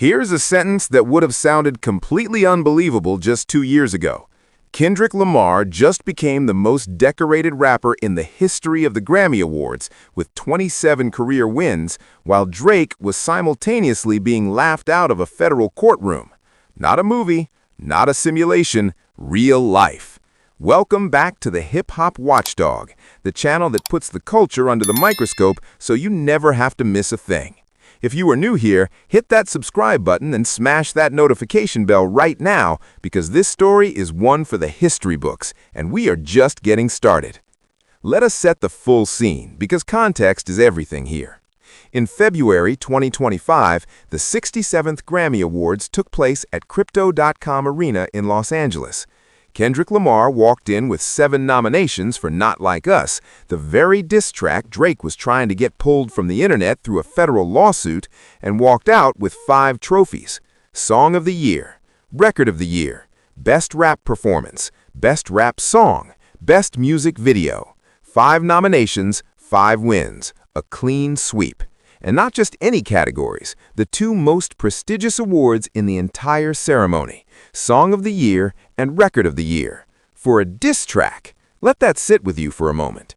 Here's a sentence that would have sounded completely unbelievable just 2 years ago. Kendrick Lamar just became the most decorated rapper in the history of the Grammy Awards with 27 career wins, while Drake was simultaneously being laughed out of a federal courtroom. Not a movie, not a simulation, real life. Welcome back to the Hip Hop Watchdog, the channel that puts the culture under the microscope so you never have to miss a thing. If you are new here, hit that subscribe button and smash that notification bell right now because this story is one for the history books and we are just getting started. Let us set the full scene because context is everything here. In February 2025, the 67th Grammy Awards took place at Crypto.com Arena in Los Angeles. Kendrick Lamar walked in with 7 nominations for Not Like Us, the very diss track Drake was trying to get pulled from the internet through a federal lawsuit, and walked out with 5 trophies: Song of the Year, Record of the Year, Best Rap Performance, Best Rap Song, Best Music Video. 5 nominations, 5 wins, a clean sweep. And not just any categories, the 2 most prestigious awards in the entire ceremony, Song of the Year and Record of the Year. For a diss track, let that sit with you for a moment.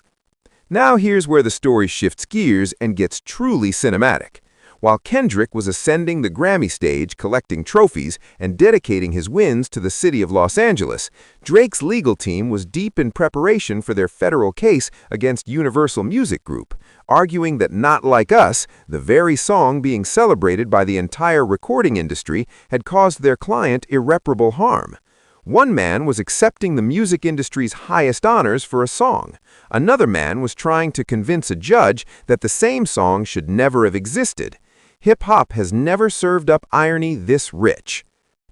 Now here's where the story shifts gears and gets truly cinematic. While Kendrick was ascending the Grammy stage collecting trophies and dedicating his wins to the city of Los Angeles, Drake's legal team was deep in preparation for their federal case against Universal Music Group, arguing that Not Like Us, the very song being celebrated by the entire recording industry, had caused their client irreparable harm. One man was accepting the music industry's highest honors for a song. Another man was trying to convince a judge that the same song should never have existed. Hip-hop has never served up irony this rich.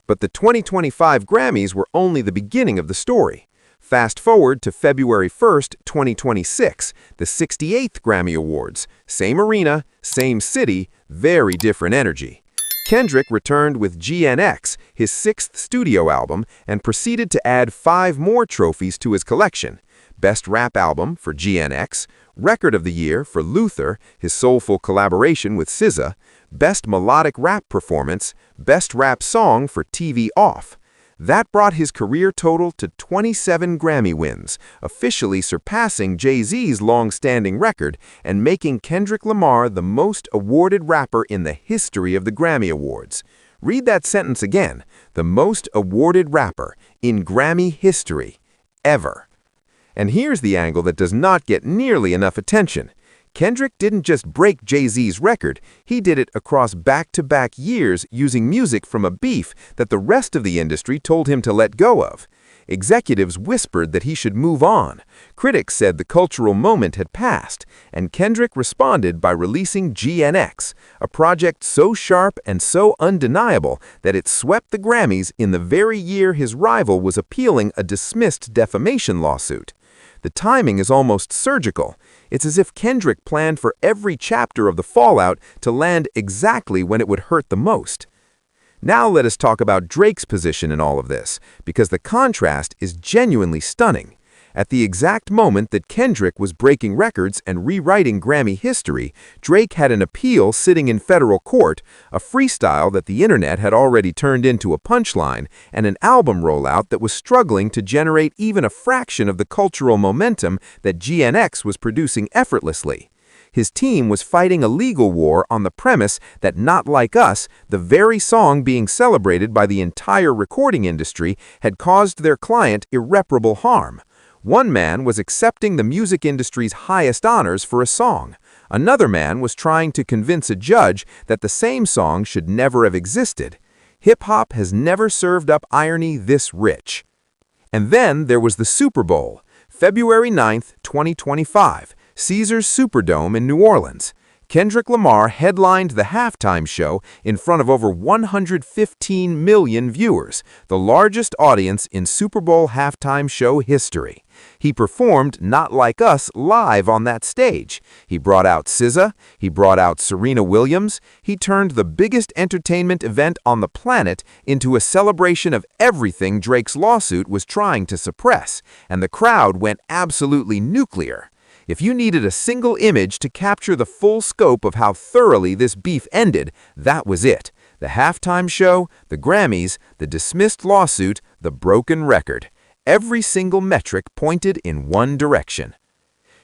But the 2025 Grammys were only the beginning of the story. Fast forward to February 1st, 2026, the 68th Grammy Awards. Same arena, same city, very different energy. Kendrick returned with GNX, his 6th studio album, and proceeded to add 5 more trophies to his collection. Best Rap Album for GNX, Record of the Year for Luther, his soulful collaboration with SZA, Best Melodic Rap Performance, Best Rap Song for TV Off. That brought his career total to 27 Grammy wins, officially surpassing Jay-Z's long-standing record and making Kendrick Lamar the most awarded rapper in the history of the Grammy Awards. Read that sentence again: the most awarded rapper in Grammy history, ever. And here's the angle that does not get nearly enough attention. Kendrick didn't just break Jay-Z's record, he did it across back-to-back years using music from a beef that the rest of the industry told him to let go of. Executives whispered that he should move on. Critics said the cultural moment had passed, and Kendrick responded by releasing GNX, a project so sharp and so undeniable that it swept the Grammys in the very year his rival was appealing a dismissed defamation lawsuit. The timing is almost surgical. It's as if Kendrick planned for every chapter of the fallout to land exactly when it would hurt the most. Now let us talk about Drake's position in all of this, because the contrast is genuinely stunning. At the exact moment that Kendrick was breaking records and rewriting Grammy history, Drake had an appeal sitting in federal court, a freestyle that the internet had already turned into a punchline, and an album rollout that was struggling to generate even a fraction of the cultural momentum that GNX was producing effortlessly. His team was fighting a legal war on the premise that Not Like Us, the very song being celebrated by the entire recording industry, had caused their client irreparable harm. One man was accepting the music industry's highest honors for a song. Another man was trying to convince a judge that the same song should never have existed. Hip-hop has never served up irony this rich. And then there was the Super Bowl, February 9th, 2025, Caesars Superdome in New Orleans. Kendrick Lamar headlined the halftime show in front of over 115 million viewers, the largest audience in Super Bowl halftime show history. He performed Not Like Us live on that stage. He brought out SZA, he brought out Serena Williams, he turned the biggest entertainment event on the planet into a celebration of everything Drake's lawsuit was trying to suppress, and the crowd went absolutely nuclear. If you needed a single image to capture the full scope of how thoroughly this beef ended, that was it. The halftime show, the Grammys, the dismissed lawsuit, the broken record. Every single metric pointed in one direction.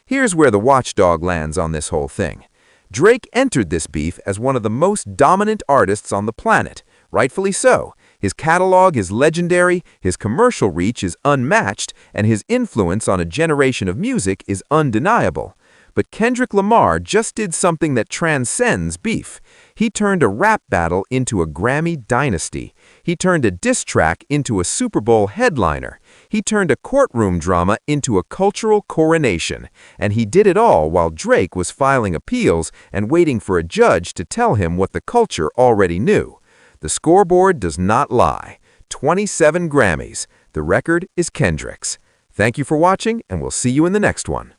Here's where the watchdog lands on this whole thing. Drake entered this beef as one of the most dominant artists on the planet, rightfully so. His catalog is legendary, his commercial reach is unmatched, and his influence on a generation of music is undeniable. But Kendrick Lamar just did something that transcends beef. He turned a rap battle into a Grammy dynasty. He turned a diss track into a Super Bowl headliner. He turned a courtroom drama into a cultural coronation. And he did it all while Drake was filing appeals and waiting for a judge to tell him what the culture already knew. The scoreboard does not lie. 27 Grammys. The record is Kendrick's. Thank you for watching, and we'll see you in the next one.